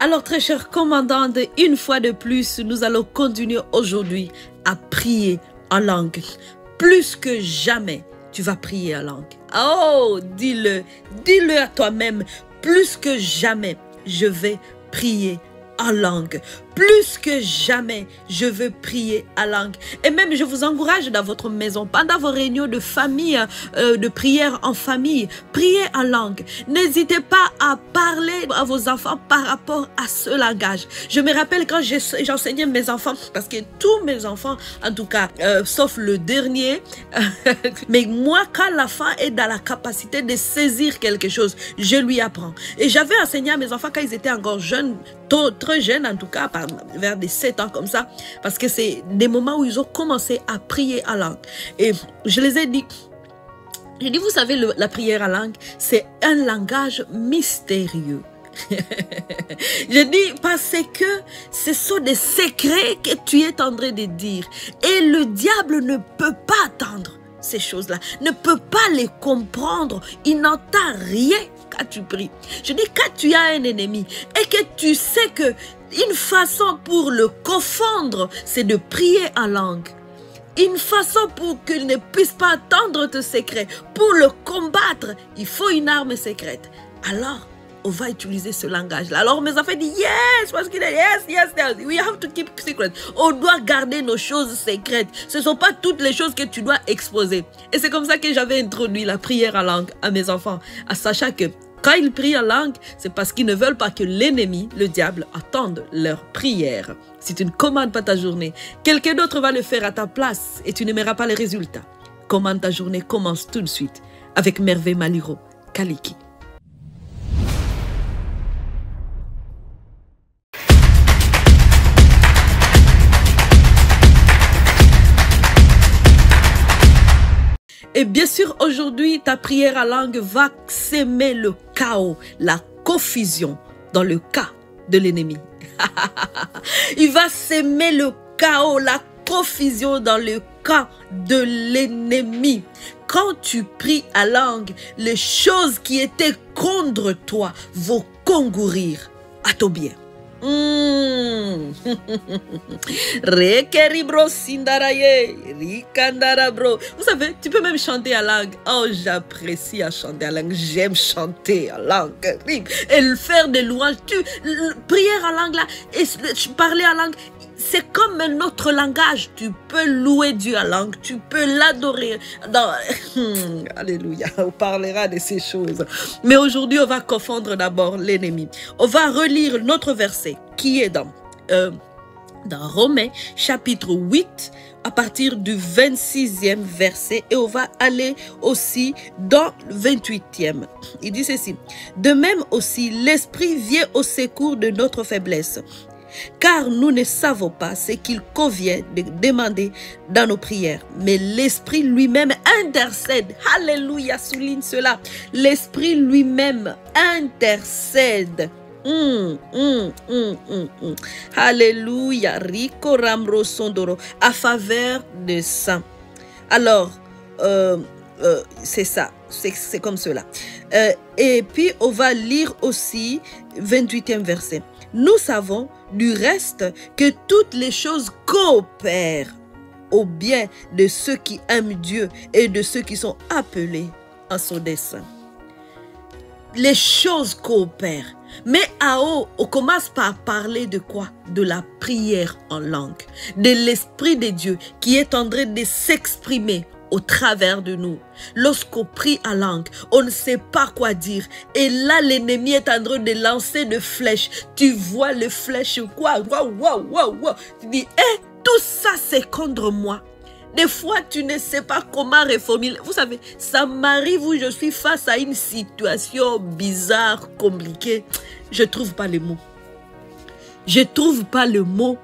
Alors très cher commandante, une fois de plus, nous allons continuer aujourd'hui à prier en langue. Plus que jamais, tu vas prier en langue. Oh, dis-le à toi-même. Plus que jamais, je vais prier en langue. Plus que jamais, je veux prier en langue. Et même, je vous encourage dans votre maison, pendant vos réunions de famille, de prière en famille, priez en langue. N'hésitez pas à parler à vos enfants par rapport à ce langage. Je me rappelle quand j'enseignais mes enfants, parce que tous mes enfants, en tout cas, sauf le dernier, mais moi, quand l'enfant est dans la capacité de saisir quelque chose, je lui apprends. Et j'avais enseigné à mes enfants quand ils étaient encore jeunes, très jeunes en tout cas, vers des 7 ans comme ça, parce que c'est des moments où ils ont commencé à prier en langue. Et je les ai dit, vous savez, la prière en langue, c'est un langage mystérieux. Je dis parce que ce sont des secrets que tu es en train de dire. Et le diable ne peut pas attendre ces choses-là, ne peut pas les comprendre. Il n'entend rien quand tu pries. Je dis, quand tu as un ennemi et que tu sais que une façon pour le confondre, c'est de prier en langue. Une façon pour qu'il ne puisse pas entendre tes secrets, pour le combattre, il faut une arme secrète. Alors, on va utiliser ce langage-là. Alors mes enfants disent yes, parce qu'il est yes, we have to keep secret. On doit garder nos choses secrètes. Ce ne sont pas toutes les choses que tu dois exposer. Et c'est comme ça que j'avais introduit la prière en langue à mes enfants, en sachant que quand ils prient en langue, c'est parce qu'ils ne veulent pas que l'ennemi, le diable, attende leur prière. Si tu ne commandes pas ta journée, quelqu'un d'autre va le faire à ta place et tu n'aimeras pas les résultats. Commande ta journée, commence tout de suite avec Merveille Maliro, Kaliki. Et bien sûr, aujourd'hui, ta prière en langue va s'aimer le chaos, la confusion dans le cas de l'ennemi. Il va s'aimer le chaos, la confusion dans le cas de l'ennemi. Quand tu pries en langue, les choses qui étaient contre toi vont concourir à ton bien. Vous savez, tu peux même chanter en langue. Oh, j'apprécie à chanter en langue. J'aime chanter en langue. Et faire des louanges. Prière en langue là, et parler en langue, c'est comme un autre langage. Tu peux louer Dieu en langue. Tu peux l'adorer. Alléluia. On parlera de ces choses. Mais aujourd'hui, on va confondre d'abord l'ennemi. On va relire notre verset qui est dans Romains chapitre 8 à partir du 26e verset et on va aller aussi dans le 28e. Il dit ceci: de même aussi l'Esprit vient au secours de notre faiblesse, car nous ne savons pas ce qu'il convient de demander dans nos prières. Mais l'Esprit lui-même intercède. Alléluia, souligne cela. L'Esprit lui-même intercède. Alléluia, Rico Ramro Sondoro, à faveur des saints. Alors, c'est ça, c'est comme cela. Et puis, on va lire aussi 28e verset. Nous savons du reste que toutes les choses coopèrent au bien de ceux qui aiment Dieu et de ceux qui sont appelés à son dessein. Les choses coopèrent. Mais on commence par parler de quoi? De la prière en langue, de l'Esprit de Dieu qui est en train de s'exprimer au travers de nous. Lorsqu'on prie en langue, on ne sait pas quoi dire. Et là, l'ennemi est en train de lancer des flèches. Tu vois les flèches, quoi? Waouh. Tu dis, tout ça, c'est contre moi. Des fois, tu ne sais pas comment reformuler. Vous savez, ça m'arrive où je suis face à une situation bizarre, compliquée. Je ne trouve pas les mots. Je ne trouve pas le mot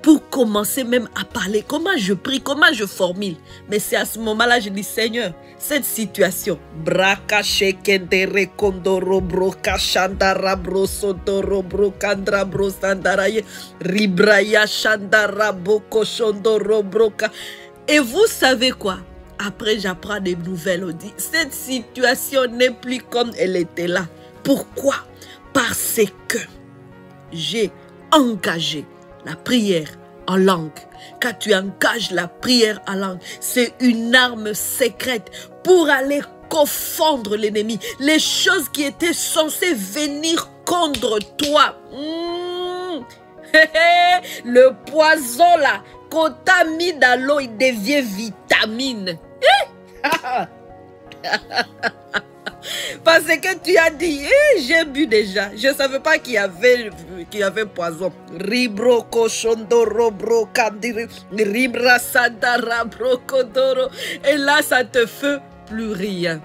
pour commencer même à parler. Comment je prie, comment je formule. Mais c'est à ce moment-là, je dis, Seigneur, cette situation. Braka shekendere kondoro broka shandara brosodoro brokandra brosandaraye ribraya shandara boko shondoro broka. Et vous savez quoi? Après, j'apprends des nouvelles. On dit, cette situation n'est plus comme elle était là. Pourquoi? Parce que j'ai engagé la prière en langue. Quand tu engages la prière en langue, c'est une arme secrète pour aller confondre l'ennemi. Les choses qui étaient censées venir contre toi. Le poison là, qu'on t'a mis dans l'eau, il devient vitamine. Parce que tu as dit, j'ai bu déjà. Je ne savais pas qu'il y avait poison. Ribro koshondoro bro kandiri. Ribra sadara bro kodoro. Et là, ça te fait plus rien.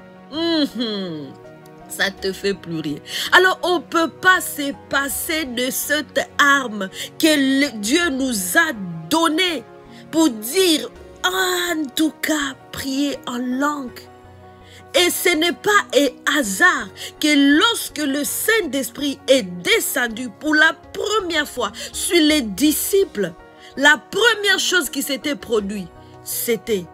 Ça te fait plus rien. Alors, on ne peut pas se passer de cette arme que Dieu nous a donnée pour dire, en tout cas, prier en langue. Et ce n'est pas un hasard que lorsque le Saint-Esprit est descendu pour la première fois sur les disciples, la première chose qui s'était produite, c'était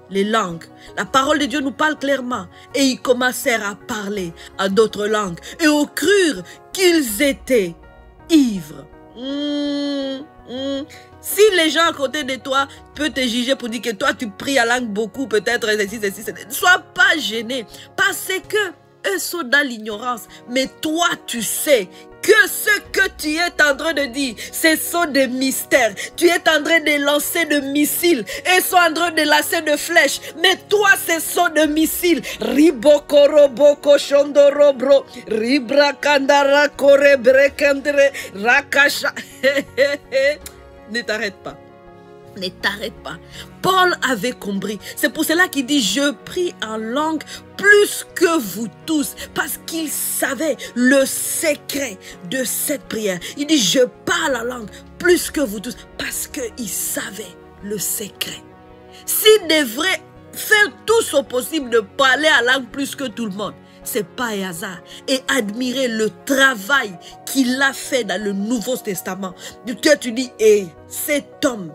les langues. La parole de Dieu nous parle clairement. Et ils commencèrent à parler en d'autres langues. Et on crurent qu'ils étaient ivres. Si les gens à côté de toi peuvent te juger pour dire que toi tu pries à langue beaucoup, peut-être, ne sois pas gêné. Parce que eux sont dans l'ignorance. Mais toi tu sais que ce que tu es en train de dire, ce sont des mystères. Tu es en train de lancer de missiles. Ils sont en train de lancer de flèches. Mais toi, ce sont des missiles. Ribokoroboko shondorobro. Ribrakandara korebrekandre. Rakasha. Ne t'arrête pas. Ne t'arrête pas. Paul avait compris. C'est pour cela qu'il dit, je prie en langue plus que vous tous. Parce qu'il savait le secret de cette prière. Il dit, je parle en langue plus que vous tous. Parce qu'il savait le secret. S'il devrait faire tout son possible de parler en langue plus que tout le monde, c'est pas un hasard. Et admirer le travail qu'il a fait dans le Nouveau Testament. Tu dis, cet homme,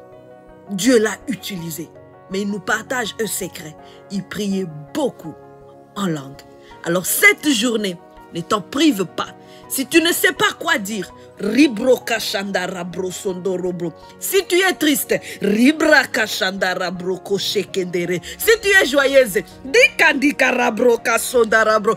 Dieu l'a utilisé. Mais il nous partage un secret. Il priait beaucoup en langue. Alors cette journée, ne t'en prive pas. Si tu ne sais pas quoi dire, Ribro kashandara bro sondorobro. Si tu es triste, Ribra kashandara bro koshekendere. Si tu es joyeuse, Dikandikara bro kasondara bro.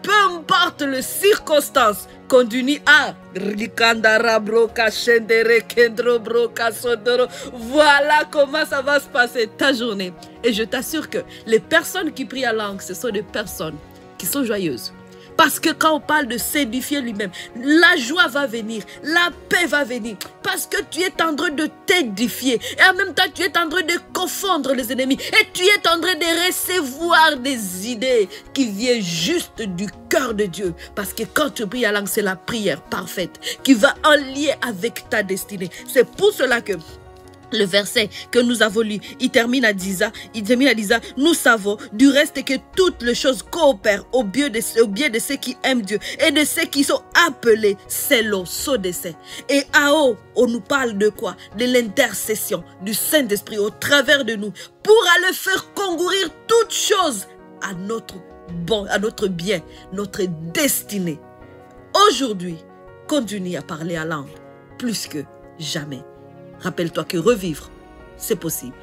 Peu importe les circonstances, continue à Rikandara bro kashendere kendro bro kasondoro. Voilà comment ça va se passer ta journée. Et je t'assure que les personnes qui prient à langue, ce sont des personnes qui sont joyeuses. Parce que quand on parle de s'édifier lui-même, la joie va venir, la paix va venir. Parce que tu es en train de t'édifier. Et en même temps, tu es en train de confondre les ennemis. Et tu es en train de recevoir des idées qui viennent juste du cœur de Dieu. Parce que quand tu pries à langue, c'est la prière parfaite qui va en lien avec ta destinée. C'est pour cela que le verset que nous avons lu, il termine à disant, nous savons du reste que toutes les choses coopèrent au bien de ceux qui aiment Dieu et de ceux qui sont appelés selon son dessein. Et à haut, on nous parle de quoi? De l'intercession du Saint-Esprit au travers de nous pour aller faire concourir toutes choses à notre bien, notre destinée. Aujourd'hui, continue à parler à langue plus que jamais. Rappelle-toi que revivre, c'est possible.